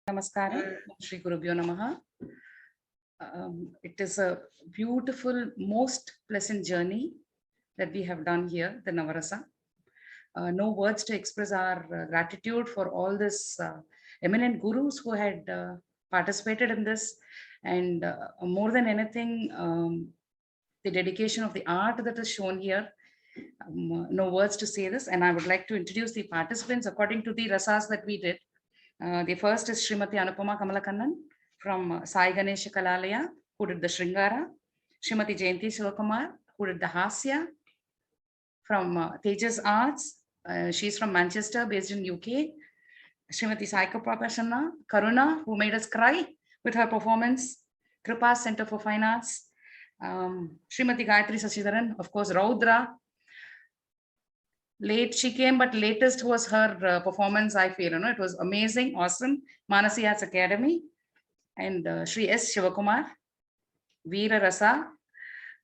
Namaskaram, Shri Gurubhyo Namaha. It is a beautiful, most pleasant journey that we have done here, the Navarasa. No words to express our gratitude for all this eminent gurus who had participated in this, and more than anything, the dedication of the art that is shown here. No words to say this, and I would like to introduce the participants according to the rasas that we did. The first is Srimati Anupama Kamalakannan from Sai Ganesha Kalalaya, who did the Shringara. Srimati Jayanti Sivakumar, who did the Hasya. From Tejas Arts, she's from Manchester, based in UK. Srimati Saika Prasanna Karuna, who made us cry with her performance. Kripa Center for Fine Arts. Srimati Gayatri Sasidaran, of course, Raudra. Late she came, but latest was her performance. I feel, it was amazing, awesome. Manasi Arts Academy, and Shri S. Shivakumar, Veera Rasa.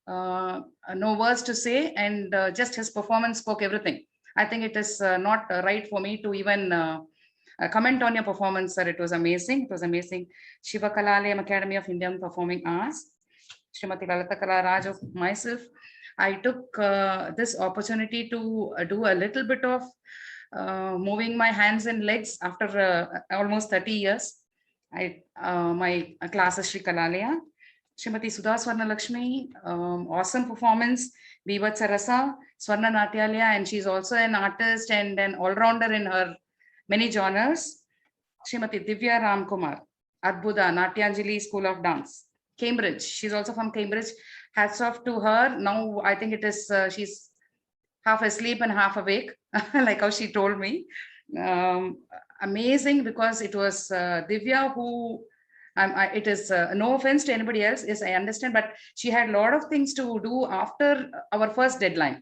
No words to say, and just his performance spoke everything. I think it is not right for me to even comment on your performance, sir. It was amazing. It was amazing. Shiva Kalalayam Academy of Indian Performing Arts. Srimati Lalita Kala Raj of myself. I took this opportunity to do a little bit of moving my hands and legs after almost 30 years. My class is Shri Kalalaya. Srimati Sudha Swarna Lakshmi, awesome performance. Vivatsa Rasa, Swarna Natyalaya, and she's also an artist and an all-rounder in her many genres. Srimati Divya Ramkumar, Adbhuda, Natyanjali School of Dance. Cambridge, she's also from Cambridge. Hats off to her. Now I think it is she's half asleep and half awake, like how she told me. Amazing, because it was Divya who, it is no offense to anybody else, yes, I understand, but she had a lot of things to do after our first deadline.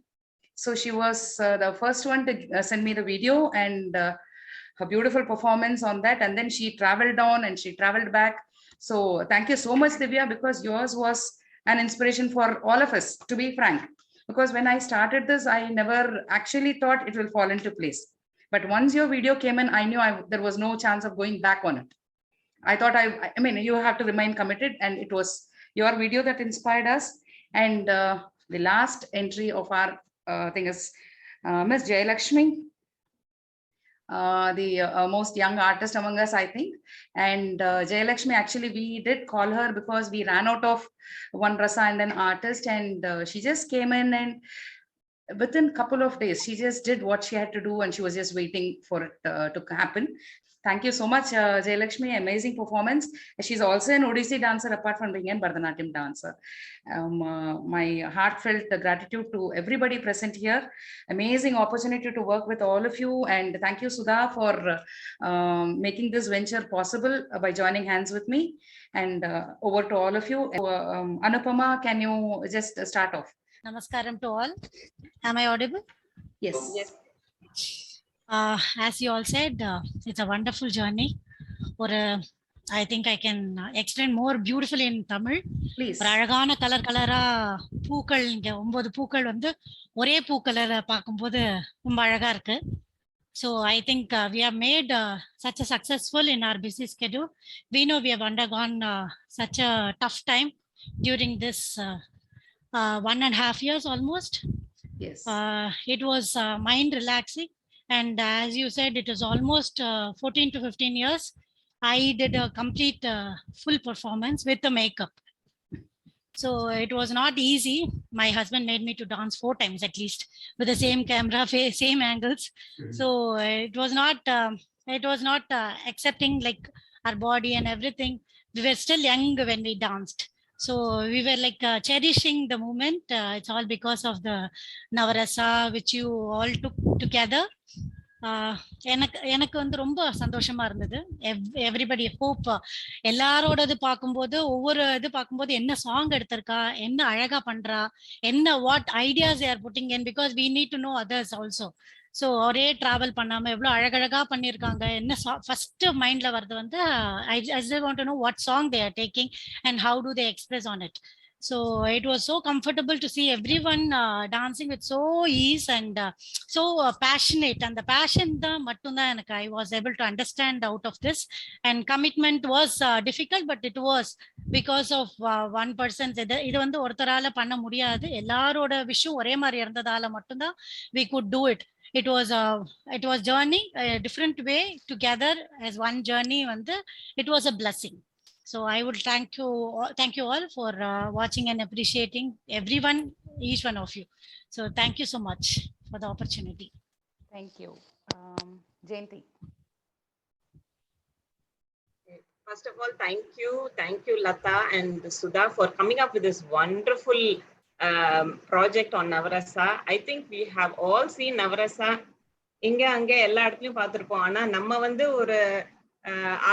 So she was the first one to send me the video, and her beautiful performance on that, and then she traveled on and she traveled back. So thank you so much, Divya, because yours was an inspiration for all of us, to be frank. Because when I started this, I never actually thought it will fall into place. But once your video came in, I knew there was no chance of going back on it. I thought, I mean, you have to remain committed, and it was your video that inspired us. And the last entry of our thing is Miss Jayalakshmi, the most young artist among us, I think. And Jayalakshmi, actually, we did call her because we ran out of one rasa and an artist, and she just came in, and within a couple of days, she just did what she had to do, and she was just waiting for it to happen. Thank you so much, Jayalakshmi. Amazing performance. She's also an Odissi dancer apart from being a Bharatanatyam dancer. My heartfelt gratitude to everybody present here. Amazing opportunity to work with all of you. And thank you, Sudha, for making this venture possible by joining hands with me. And over to all of you. Anupama, can you just start off? Namaskaram to all. Am I audible? Yes. Yes. As you all said, it's a wonderful journey. Or I think I can explain more beautifully in Tamil. Please. அழகான colour கலரா பூக்கள், இங்க 9 பூக்கள் வந்து ஒரே பூக்கலரை பார்க்கும்போது ரொம்ப அழகா இருக்கு. So I think we have made such a successful in our busy schedule. We know we have undergone such a tough time during this 1.5 years almost. Yes. It was mind relaxing. And as you said, it was almost 14 to 15 years. I did a complete full performance with the makeup. So it was not easy. My husband made me to dance 4 times at least with the same camera, same angles. So it was not accepting like our body and everything. We were still young when we danced. So we were like cherishing the moment. It's all because of the Navarasa which you all took together. எனக்கு வந்து ரொம்ப சந்தோஷமா இருந்தது. Everybody hope எல்லாரோடது பார்க்கும்போது, ஒவ்வொரு இது பார்க்கும்போது என்ன சாங் எடுத்திருக்கா, என்ன அழகா பண்றா, என்ன what ideas are putting in, because we need to know others also. So ஒரே டிராவல் பண்ணாம எவ்வளோ அழகழகா பண்ணியிருக்காங்க. என்ன ஃபர்ஸ்ட் மைண்ட்ல வருது வந்து I just want to know what song they are taking and how do they express on it. So it was so comfortable to see everyone dancing with so ease and so passionate. And the passion I was able to understand out of this. And commitment was difficult, but it was because of one person. இது வந்து ஒருத்தரால பண்ண முடியாது, எல்லாரோட விஷயம் ஒரே மாதிரி இருந்ததால மட்டும்தான் we could do it. It was journey a different way together as one journey. வந்து it was a blessing. So I would thank you all for watching and appreciating everyone, each one of you. So thank you so much for the opportunity. Thank you. Jayanti. First of all, thank you, Lata and Sudha, for coming up with this wonderful project on Navarasa. I think we have all seen Navarasa. இங்க அங்க எல்லா இடத்துலயும் பார்த்திருப்போம். ஆனா நம்ம வந்து ஒரு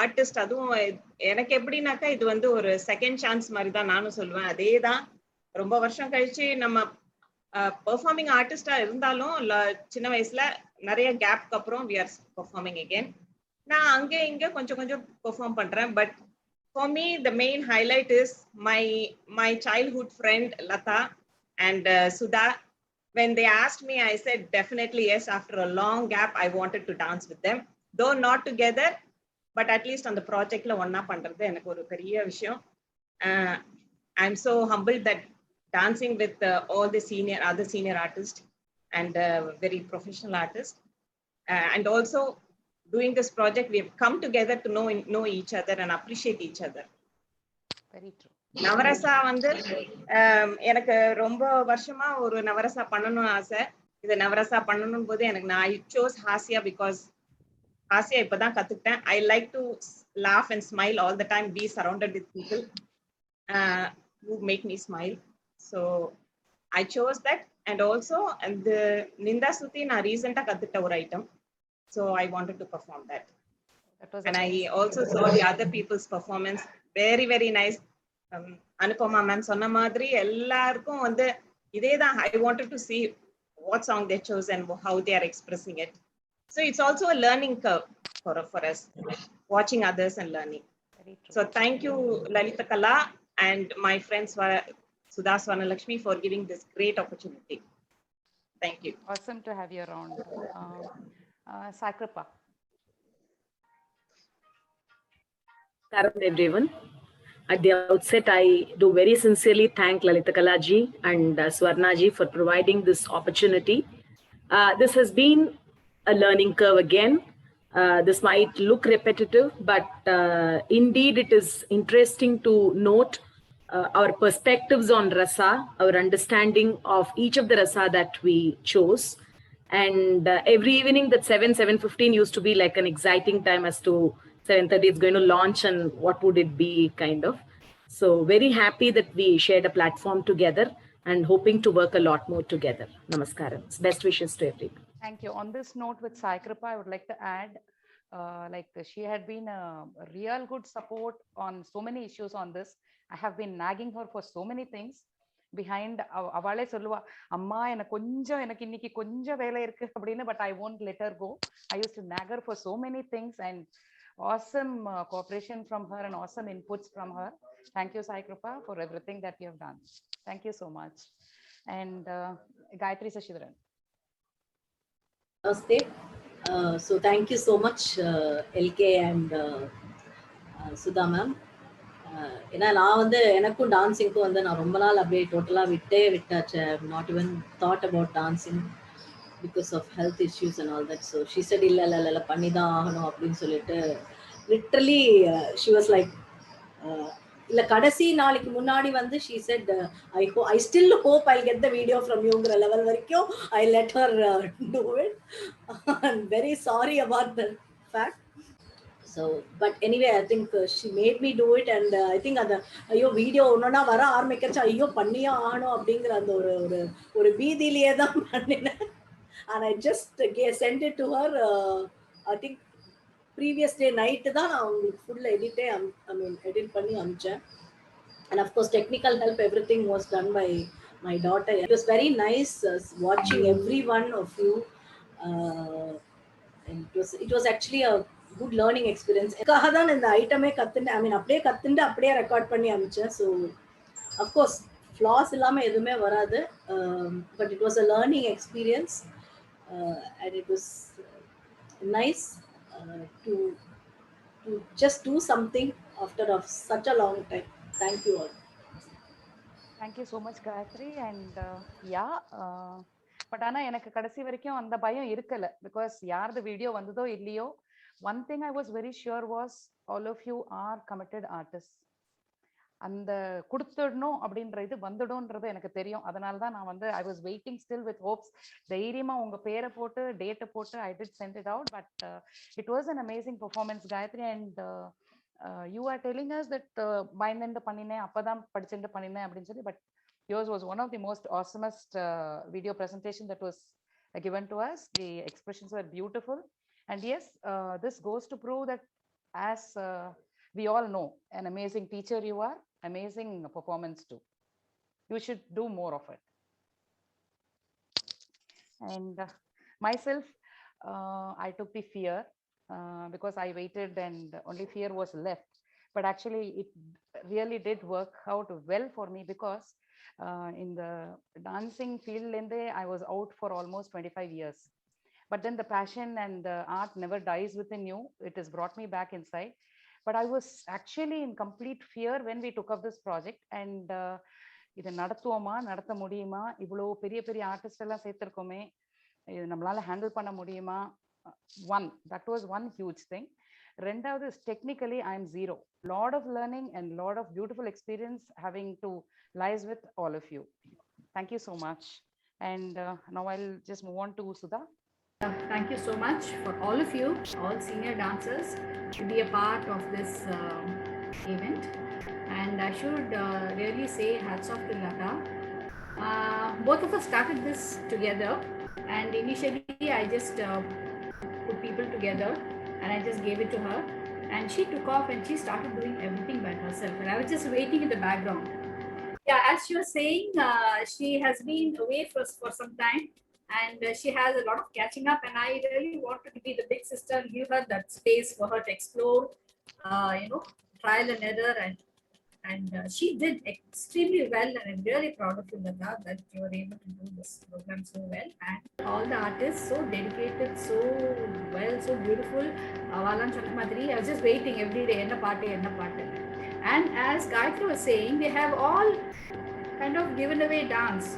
artist, அதுவும் எனக்கு எப்படின்னாக்கா இது வந்து ஒரு செகண்ட் சான்ஸ் மாதிரி தான் நானும் சொல்லுவேன். அதே தான் ரொம்ப வருஷம் கழிச்சு நம்ம பெர்ஃபார்மிங் ஆர்டிஸ்டா இருந்தாலும் சின்ன வயசுல நிறைய கேப்க்கு அப்புறம் we are performing again. நான் அங்க இங்க கொஞ்சம் கொஞ்சம் பெர்ஃபார்ம் பண்றேன். But for me the main highlight is my childhood friend Lata and Sudha. When they asked me, I said definitely yes. After a long gap, I wanted to dance with them, though not together, but at least on the project la onna pandrathu enakku oru periya vishayam. I'm so humbled that dancing with all the other senior artists and very professional artists, and also doing this project, we have come together to know each other and appreciate each other. Very true. Navarasa வந்து எனக்கு ரொம்ப வருஷமா ஒரு நவரசா பண்ணணும்னு ஆசை. இது நவரசா பண்ணணும் போது எனக்கு I chose Hasya because Hasya இப்பதான் கத்துக்கிட்டேன். I like to laugh and smile all the time, be surrounded with people who make me smile. So I chose that. And also the Ninda Suti na recently கத்துக்கிட்ட ஒரு item. So I wanted to perform that. And amazing. I also saw the other people's performance. Very, very nice. Anupama ma'am சொன்ன மாதிரி எல்லாருக்கும் வந்து இதேதான். I wanted to see what song they chose and how they are expressing it. So it's also a learning curve for us, watching others and learning. So thank you Lalita Kala and my friends Sudha Swarnalakshmi for giving this great opportunity. Thank you. Awesome to have you around. Sai Kripa. Namaskaram everyone. At the outset, I do very sincerely thank Lalita Kala ji and Swarna ji for providing this opportunity. This has been a learning curve again. This might look repetitive, but indeed it is interesting to note our perspectives on rasa, our understanding of each of the rasa that we chose. And every evening that 7:15 used to be like an exciting time as to 7:30 it's going to launch and what would it be kind of. So very happy that we shared a platform together and hoping to work a lot more together. Namaskaram. Best wishes to everyone. Thank you. On this note with Sai Kripa, I would like to add, like she had been a real good support on so many issues on this. I have been nagging her for so many things. Behind அவளே சொல்லுவா, அம்மா எனக்கு இன்னைக்கு கொஞ்சம் வேலை இருக்கு அப்படின்னு, but I won't let her go. I used to nag her for so many things, and awesome cooperation from her and awesome inputs from her. Thank you Sai Kripa for everything that you have done. Thank you so much. And Gayatri Sashidharan. Namaste. So thank you so much LK and Sudha ma'am. ஏன்னா நான் வந்து எனக்கும் டான்ஸிங்க்கும் வந்து நான் ரொம்ப நாள் அப்படியே டோட்டலாக விட்டாச்சு. Not even thought about dancing because of health issues and all that. So she said இல்லை பண்ணி தான் ஆகணும் அப்படின்னு சொல்லிட்டு லிட்ரலி ஷி வாஸ் லைக், இல்லை கடைசி நாளைக்கு முன்னாடி வந்து she said I still hope I get the video from யூங்கிற லெவல் வரைக்கும் I let her do it. I am very sorry about the fact. So but anyway I think she made me do it, and I think அந்த ஐயோ video ஒன்னொன்னா வர ஆரம்பிக்கச்சா ஐயோ பண்ணியே ஆகணும் அப்படிங்கிற அந்த ஒரு பீதியிலேயே தான் பண்ணினேன். and I just sent it to her. I think previous day night தான் நான் உங்களுக்கு full edit பண்ணி அனுப்பிச்சேன். and of course technical help, everything was done by my daughter. It was very nice watching every one of you, and it was actually a good learning experience. தான் இந்த ஐட்டமே கத்துனேன். அப்படியே கத்துண்டு அப்படியே record பண்ணி அனுப்பிச்சேன். So of course flaws இல்லாம எதுவுமே வராது. But it was a learning experience, and it was nice to just do something after such a long time. Thank you all. Thank you so much, Gayatri. And yeah, but ஆனா எனக்கு கடைசி வரைக்கும் அந்த பயம் இருக்கல, because யாரது video வந்ததோ இல்லையோ, one thing I was very sure was all of you are committed artists. அந்த கொடுத்துடணும் அப்படின்ற இது வந்துடும்ன்றது எனக்கு தெரியும். அதனால தான் நான் வந்து I was waiting still with hopes. தைரியமா உங்க பேரை போட்டு டேட்டை போட்டு I did send it out, but it was an amazing performance, Gayatri. And you are telling us that பயந்துட்டு பண்ணினேன், அப்பதான் படிச்சுட்டு பண்ணினேன் அப்படின்னு சொல்லி, but yours was one of the most awesomest video presentation that was given to us. The expressions were beautiful, and yes, this goes to prove that as we all know, an amazing teacher you are, amazing performance too. You should do more of it. And myself, I took the fear because I waited and only fear was left. But actually it really did work out well for me, because in the dancing field I was out for almost 25 years. But then the passion and the art never dies within you. It has brought me back inside. But I was actually in complete fear when we took up this project. And இதை நடத்துவோமா, நடத்த முடியுமா, இவ்வளோ பெரிய பெரிய artist எல்லாம் சேர்த்திருக்கோமே, இது நம்மளால handle பண்ண முடியுமா? That was one huge thing. ரெண்டாவது, technically I am zero. Lot of learning and lot of beautiful experience having to lies with all of you. Thank you so much. And now I'll just move on to Sudha. Thank you so much for all of you, all senior dancers, to be a part of this event. And I should really say hats off to Lata. Both of us started this together, and initially I just put people together and I just gave it to her, and she took off and she started doing everything by herself, and I was just waiting in the background. Yeah, as she was saying, she has been away for some time, and she has a lot of catching up, and I really wanted to be the big sister and give her that space for her to explore, trial and error, and she did extremely well, and I'm really proud of you, Lata, that you were able to do this program so well, and all the artists so dedicated, so well, so beautiful. Avalan Chandramadri, I was just waiting every day, enna party. And as Gayatri was saying, they have all kind of given away dance,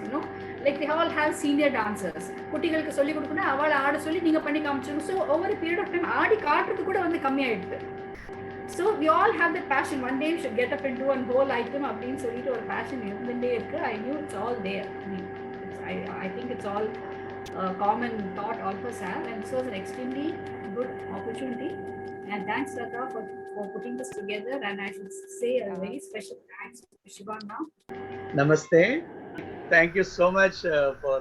like they all have senior dancers. குட்டிகளுக்கு சொல்லி கொடுக்கணும், அவளை ஆட சொல்லி நீங்க பண்ணி காமிச்சிடணும். So over a period of time ஆடி காட்டுறது கூட வந்து கம்மியாயிடுது. So we all have that passion. One day we should get up and do a whole item அப்படின்னு சொல்லிட்டு ஒரு passion இருந்துட்டே இருக்கு. I knew it's all there. I think it's all common thought all of us have, and so it's an extremely good opportunity. And thanks, Lata, for putting this together. And I should say a very special thanks to Shivana. Namaste. Thank you so much for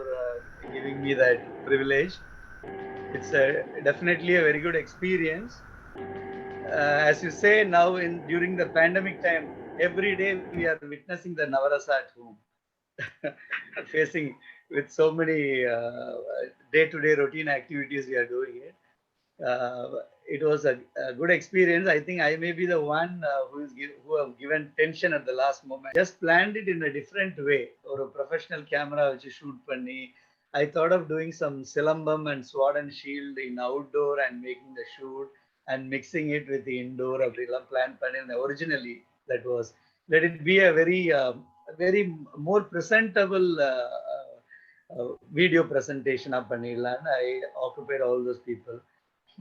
giving me that privilege. It's definitely a very good experience. As you say, now during the pandemic time, every day we are witnessing the Navarasa at home, facing with so many day-to-day routine activities we are doing it. It was a good experience. I think I may be the one who have given tension at the last moment. Just planned it in a different way, or a professional camera which you shoot panni. I thought of doing some silambam and sword and shield in outdoor and making the shoot and mixing it with the indoor. Abdillah plan panni. Originally, that was, let it be a very more presentable video presentation of Panila, and I occupied all those people.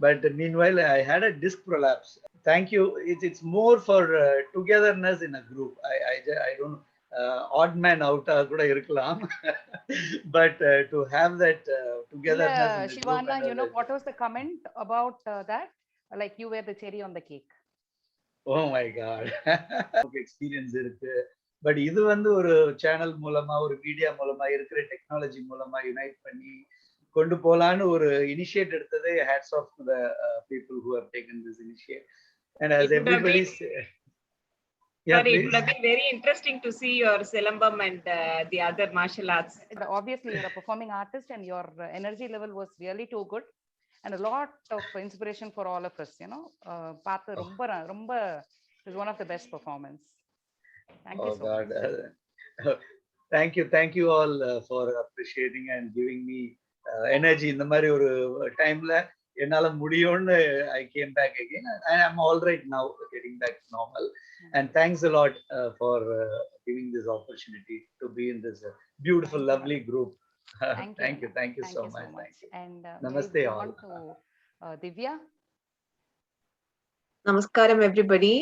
But meanwhile, I had a disc prolapse. Thank you. It's more for togetherness in a group. I don't odd man out kuda irkalam, but to have that togetherness. Yeah, Shivana, what was the comment about that? Like you were the cherry on the cake. Oh my God. Experience irukku. But இது வந்து ஒரு channel மூலமா, ஒரு media மூலமா, இருக்கிற technology மூலமா unite பண்ணி கொண்டு போலான்னு ஒரு initiate எடுத்ததே hats off to the people who have taken this initiative. And as everybody Sorry, it would have been very interesting to see your Silambam and the other martial arts. Obviously, you're a performing artist, and your energy level was really too good, and a lot of inspiration for all of us. Paathu romba is one of the best performance. Thank you so much. Thank you all for appreciating and giving me energy. இந்த மாதிரி ஒரு டைம்ல என்னால முடியும்னு I came back again and I'm all right now, getting back to normal. And thanks a lot for giving this opportunity to be in this beautiful, lovely group. Thank you so much. Thank you. And Namaste all. on to Divya. Namaskaram, everybody.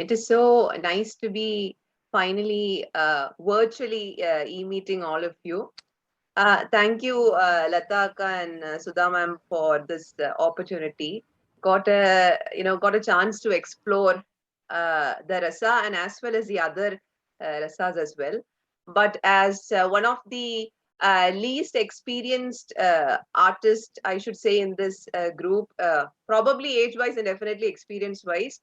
It is so nice to be finally virtually e-meeting all of you. Thank you, Lata Akka and Sudha ma'am, for this opportunity. Got a chance to explore the rasa and as well as the other rasas as well. But as one of the least experienced artist, I should say, in this group, probably age-wise and definitely experience-wise,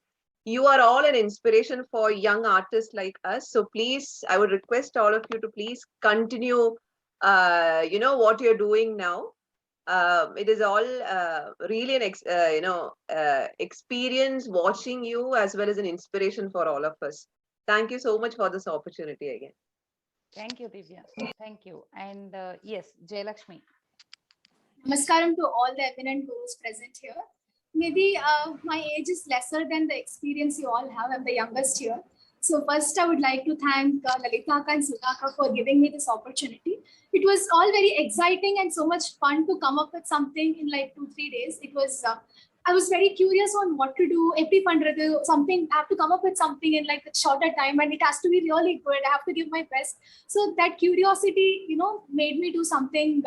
you are all an inspiration for young artists like us. So please, I would request all of you to please continue, what you're doing now. It is all really an experience watching you as well as an inspiration for all of us. Thank you so much for this opportunity again. Thank you, Divya. Thank you. And yes, Jayalakshmi. Namaskaram to all the eminent gurus present here. Maybe my age is lesser than the experience you all have. I'm the youngest here. So first I would like to thank Lalita Akka and Sudha Akka for giving me this opportunity. It was all very exciting and so much fun to come up with something in like 2-3 days. It was, I was very curious on what to do. Every something, I have to come up with something in like a shorter time and it has to be really good. I have to give my best. So that curiosity, made me do something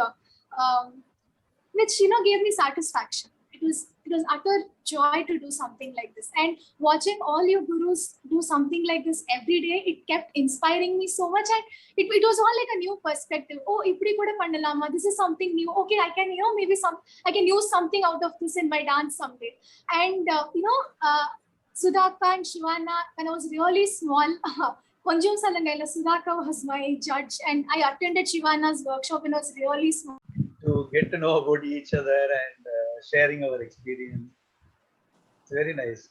which, gave me satisfaction. It was utter joy to do something like this. And watching all your gurus do something like this every day, it kept inspiring me so much. And it was all like a new perspective. Oh, ipdi kuda pannalama. This is something new. Okay, I can, I can use something out of this in my dance someday. And, Sudha Akka and Shivana, when I was really small, Konjum Salangaila, Sudha Akka was my judge. And I attended Shivana's workshop when I was really small. To get to know about each other and sharing our experience. It's very nice.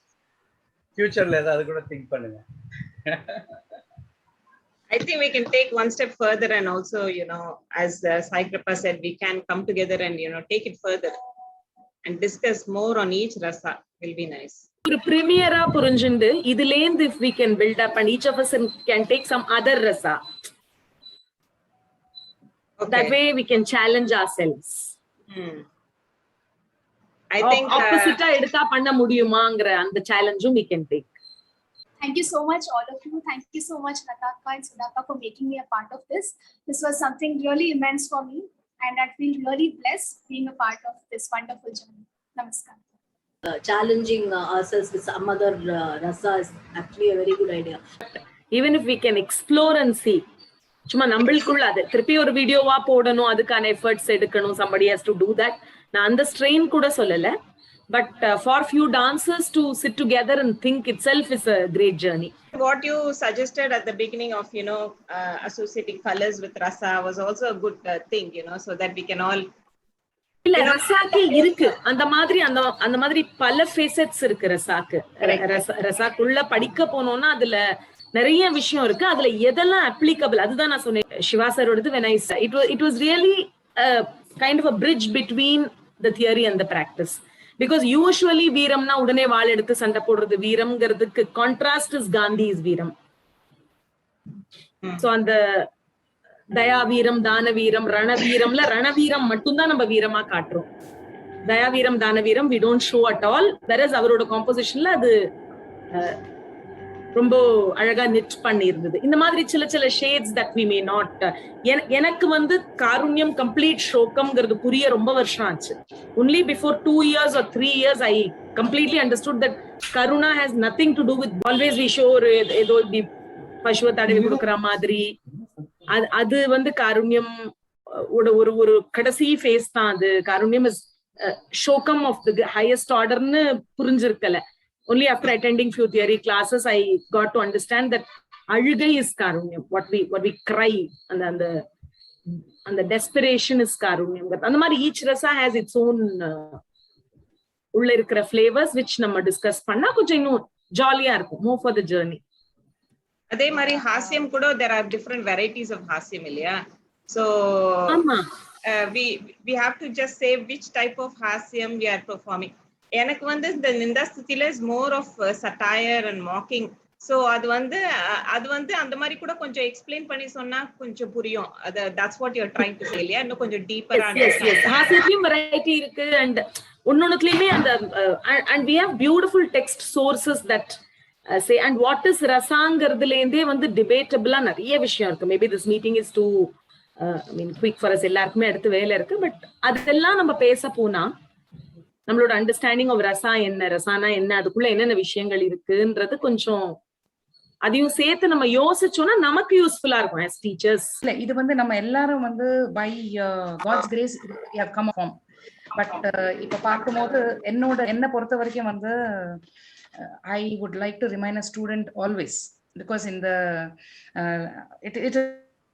Future la edha kuda think pannunga. I think we can take one step further and also, as Sai Kripa said, we can come together and, take it further and discuss more on each rasa. Will be nice. ஒரு பிரீமியரா புரிஞ்சுண்டு இதுலேந்து if we can build up and each of us can take some other rasa. Okay. That way we can challenge ourselves. I think opposite edutha panna mudiyumaangra and the challenge we can take. Thank you so much, all of you. Thank you so much, Lata Akka and Sudha Akka, for making me a part of this. This was something really immense for me, and I feel really blessed being a part of this wonderful journey. Namaskar. Challenging ourselves with some other rasa is actually a very good idea. Even if we can explore and see. சும்மா நம்மளுக்குள்ள அது திருப்பி ஒரு வீடியோவா போடணும், அதுக்கான efforts எடுக்கணும், somebody has to do that. நான் அந்த ஸ்ட்ரெயின் கூட சொல்லல, but for few dancers to sit together and think itself is a great journey. What you suggested at the beginning of, associating colors with rasa was also a good thing, so that we can all. இல்ல ரசாக்கு இருக்கு அந்த மாதிரி பல facets இருக்கு ரசாக்கு. ரசாக்குள்ள படிக்க போனோம்னா அதுல நிறைய விஷயம் இருக்கு. அதுல எதெல்லாம் அப்ளிகபிள் அதுதான் நான் சொன்னேன். Siva சாரோடது when I said it was really kind of a bridge between the theory and the practice, because usually வீரம்னா உடனே வாள் எடுத்து சண்டை போடுறது வீரம்ங்கிறதுக்கு கான்ட்ராஸ்ட் இஸ் காந்திஸ் வீரம். சோ அந்த தயா வீரம் தான வீரம் ரணவீரம்ல ரணவீரம் மட்டும்தான் நம்ம வீரமா காட்டுறோம். தயா வீரம் தான வீரம் we don't show at all, whereas அவரோட காம்போசிஷன்ல அது ரொம்ப அழகா நிட் பண்ணி இருந்தது. இந்த மாதிரி சில shades that we may not. எனக்கு காருண்யம் கம்ப்ளீட் ஷோகம்ங்கிறது புரிய ரொம்ப வருஷம் ஆச்சு. only before 2 years or 3 years I completely understood that karuna has nothing to do with always we show ஏதோ இப்படி பசுவை தடவி கொடுக்குற மாதிரி. அது காருண்யம் ஒரு கடைசி ஃபேஸ் தான். அது காருண்யம் இஸ் ஷோகம் ஆஃப் தி ஹையஸ்ட் ஆர்டர்னு புரிஞ்சிருக்கல. Only after attending few theory classes, I got to understand that alugai is karunyam. What we cry and the desperation is karunyam. And the each rasa has its own ulla irukra flavors which நம்ம discuss பண்ணா கொஞ்சம் இன்னும் ஜாலியா இருக்கும். More for the journey. அதே மாதிரி ஹாஸ்யம் கூட there are different varieties of ஹாஸ்யம் இல்லையா? So we have to just say which type of ஹாஸ்யம் we are performing. எனக்கு வந்து இந்த நிந்தாஸ்துதில is more of satire and mocking. So அது வந்து அந்த மாதிரி கூட கொஞ்சம் எக்ஸ்பிளைன் பண்ணி சொன்னா கொஞ்சம் புரியும். that's what you are trying to say இல்லையா? இன்னும் கொஞ்சம் டீப்பரா understand. ஹாஸ்யத்திலயும் variety இருக்கு and ஒன்னொன்னுலயுமே அந்த and we have beautiful text sources that say and what is ரசாங்கிறதுல இருந்தே வந்து டிபேட்டபிளா நிறைய விஷயம் இருக்கு. Maybe this meeting is too I mean quick for us, எல்லாருக்குமே அடுத்து வேலை இருக்கு. பட் அதெல்லாம் நம்ம பேச போனா நம்மளோட அண்டர்ஸ்டாண்டிங் ஆஃப் ரசானா என்ன அதுக்குள்ள என்னென்ன விஷயங்கள் இருக்குன்றது கொஞ்சம் அதையும் சேர்த்து நம்ம யோசிச்சோம்னா நமக்கு யூஸ்ஃபுல்லா இருக்கும் as teachers. இல்ல இது வந்து நம்ம எல்லாரும் வந்து by God's grace we have come from. But இப்ப பார்க்கும்போது என்ன பொறுத்த வரைக்கும் வந்து I would like to remain a student always because in the it is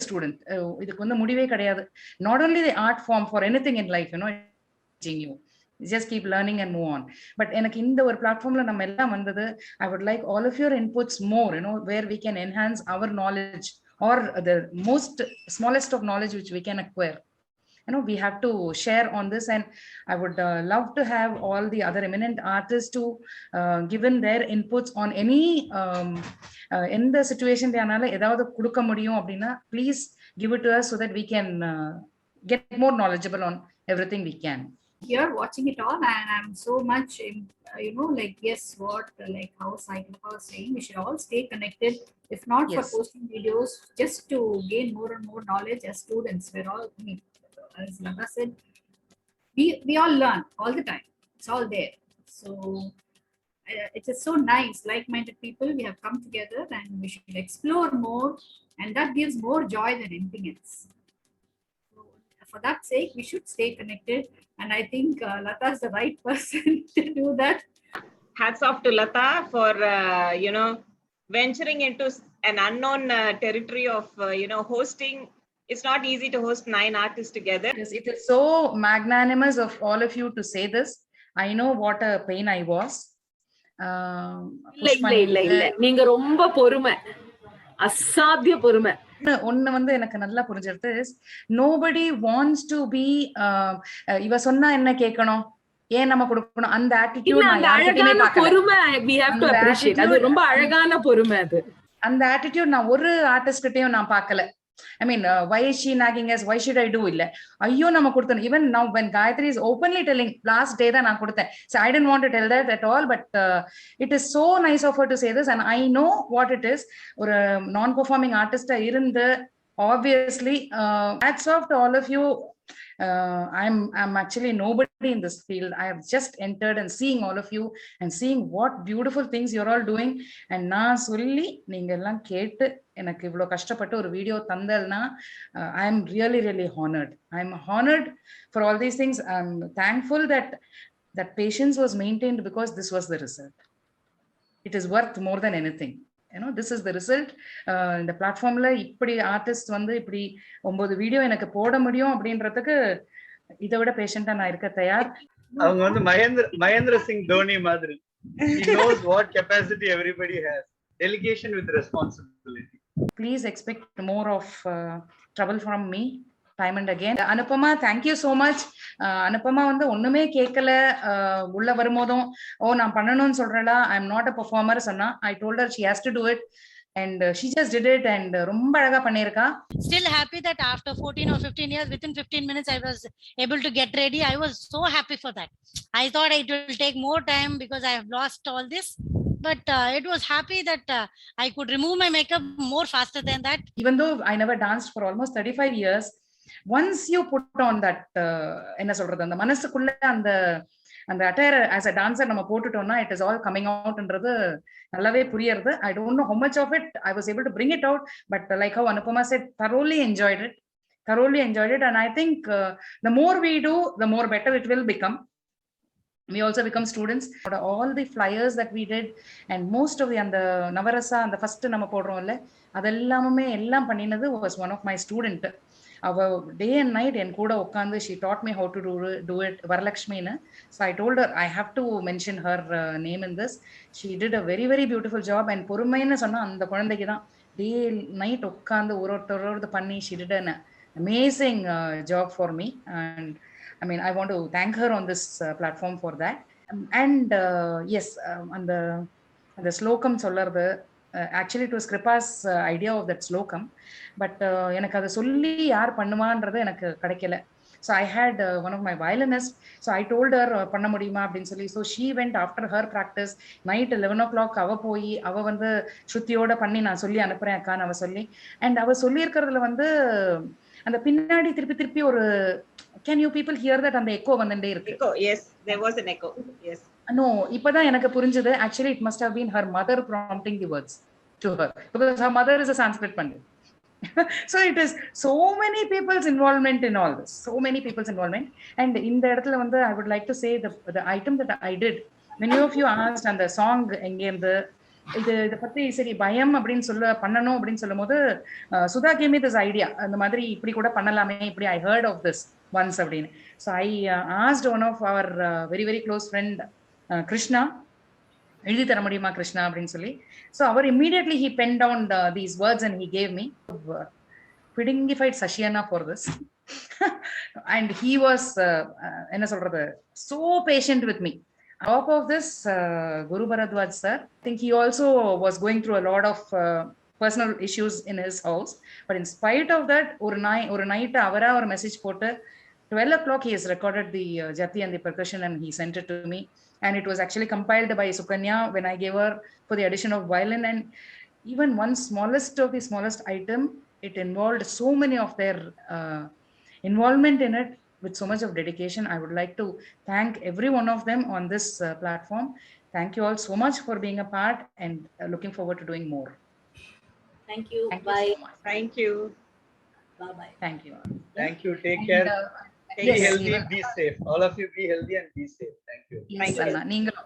student இதுக்கு வந்து முடிவே கிடையாது. Not only the art form for anything in life, you know, teaching you just keep learning and move on. But எனக்கு இந்த ஒரு பிளாட்ஃபார்ம்ல நம்ம எல்லாம் வந்தது I would like all of your inputs more, you know, where we can enhance our knowledge or the most smallest of knowledge which we can acquire. You know, we have to share on this, and I would love to have all the other eminent artists to given their inputs on any in the situation தேனால ஏதாவது கொடுக்க முடியும் அப்படினா please give it to us so that we can get more knowledgeable on everything we can. Here watching it all, and I'm so much you know, like yes, what like how Saika was saying, we should all stay connected, if not for posting videos, just to gain more and more knowledge as students. We're all, I mean, as Lata said, we all learn all the time. It's all there. So it is so nice, like-minded people, we have come together and we should explore more, and that gives more joy than anything else. So for that sake, we should stay connected, and I think Lata is the right person to do that. Hats off to Lata for you know, venturing into an unknown territory of you know, hosting. It's not easy to host 9 artists together. Yes, it is so magnanimous of all of you to say this. I know what a pain I was. இல்ல நீங்க ரொம்ப பொறுமை, அசாத்திய பொறுமை. ஒண்ணு வந்து எனக்கு நல்லா புரிஞ்சிருது, nobody wants to be இவ சொன்னா என்ன கேட்கணும், ஏன் நம்ம கொடுக்கணும், அந்த ஆட்டிட்யூட் நான் யார்கிட்டயுமே பார்க்கல. பொறுமை we have to appreciate. அது ரொம்ப அழகான பொறுமை. அது அந்த ஆட்டிட்யூட் நான் ஒரு ஆர்டிஸ்ட் கிட்டயும் நான் பார்க்கல. I mean, why is she nagging us? Why should I do it? Ayyo, nama koduthan. Even now, when Gayatri is openly telling, last day that na koduthan. So I didn't want to tell that at all, but it is so nice of her to say this, and I know what it is. Or a non-performing artist, obviously, hats off to all of you. I'm actually nobody in this field. I have just entered and seeing all of you and seeing what beautiful things you're all doing. And na solli neenga ellam kettu எனக்கு இவ்வளவு கஷ்டப்பட்டு ஒரு video தந்தல்னா I am really really honored. I'm honored for all these things. I'm thankful that patience was maintained because this was the result. It is worth more than anything. You know, this is the result. இந்த பிளாட்ஃபார்ம்ல இப்படி artist வந்து இப்படி 9 video எனக்கு போட முடியும் அப்படின்றதுக்கு இதை விட பேஷண்டா நான் இருக்க தயார். அவங்க வந்து மகேந்திர சிங் தோனி மாதிரி. He knows what capacity everybody has. Delegation with responsibility. Please expect more of trouble from me time and again. Anupama, thank you so much. Anupama வந்து ஒண்ணுமே கேட்கல, உள்ள வரும்போதும் நான் பண்ணணும்னு சொல்றேன்ல, I am not a performer சொன்னா. I told her she has to do it, and she just did it, and ரொம்ப அழகா பண்ணிருக்கா. Still happy that after 14 or 15 years, within 15 minutes I was able to get ready. I was so happy for that. I thought it will take more time because I have lost all this, but it was happy that I could remove my makeup more faster than that. Even though I never danced for almost 35 years, once you put on that என்ன சொல்றது, அந்த மனசுக்குள்ள அந்த attire as a dancer நம்ம போட்டுட்டோம்னா it is all coming out ன்றது நல்லாவே புரியுது. I don't know how much of it I was able to bring it out, but like how Anupama said, thoroughly enjoyed it, and I think the more we do, the more better it will become. We also become students. All the flyers that we did, and most of the and the Navarasa and the first நம்ம போடுறோம்ல, அதெல்லாமே எல்லாம் பண்ணினது was one of my student. Our day and night en kuda ukkandu she taught me how to do it, Varalakshmi na. So I told her I have to mention her name in this. She did a very very beautiful job, and பொறுமைன்னு சொன்னா அந்த குழந்தைக்கு தான் day night உட்காந்து ஒருத்தரோடு பண்ணி she did an amazing job for me, and I mean I want to thank her on this platform for that. And yes, அந்த ஸ்லோகம் சொல்றது, actually it was Kripa's idea of that slokam, but எனக்கு அதை சொல்லி யார் பண்ணுவான்றது எனக்கு கிடைக்கல. So I had one of my violinists, so I told her பண்ண முடியுமா அப்படின்னு சொல்லி. So she went after her practice night 11 o'clock. அவ போய் அவ வந்து ஸ்ருதியோட பண்ணி நான் சொல்லி அனுப்புறேன் அக்கான்னு அவ சொல்லி. அண்ட் அவ சொல்லி இருக்கிறதுல வந்து அந்த பின்னாடி திருப்பி திருப்பி ஒரு can you people hear that அந்த எக்கோ வந்துட்டே இருக்கு. Echo, yes, there was an echo. Yes. No, இப்பதான் எனக்கு புரிஞ்சது. Actually it must have been her mother prompting the words to her, because her mother is a Sanskrit pandit. So it is so many people's involvement in all this, so many people's involvement. And in the இடத்துல வந்து I would like to say the item that I did, many of you asked and the song எங்க இருந்து இதை பத்தி சரி பயம் அப்படின்னு சொல்ல பண்ணணும் அப்படின்னு சொல்லும் போது Sudha gave me this idea, அந்த மாதிரி இப்படி கூட பண்ணலாமே, இப்படி I heard of this once அப்படின்னு. So I asked one of our very very close friend Krishna, எழுதி தர முடியுமா கிருஷ்ணா அப்படின்னு சொல்லி. ஸோ அவர் immediately he penned down these words and he gave me pidingified Sashiana for this. And he was என்ன சொல்றது, so patient with me. On top of this, Guru Bharadwaj sir, I think he also was going through a lot of personal issues in his house, but in spite of that ஒரு night அவரா ஒரு message போட்டு 12 o'clock he has recorded the jati and the percussion and he sent it to me, and it was actually compiled by Sukanya when I gave her for the addition of violin. And even one smallest of the smallest item, it involved so many of their involvement in it with so much of dedication. I would like to thank every one of them on this platform. Thank you all so much for being a part, and looking forward to doing more. Thank you. Thank Bye. you so much. Thank you. Bye-bye. Thank you. Thank you. Take And, care. Be yes, healthy, even- be safe. All of you be healthy and be safe. Thank you. Yes, Anna, நீங்களும்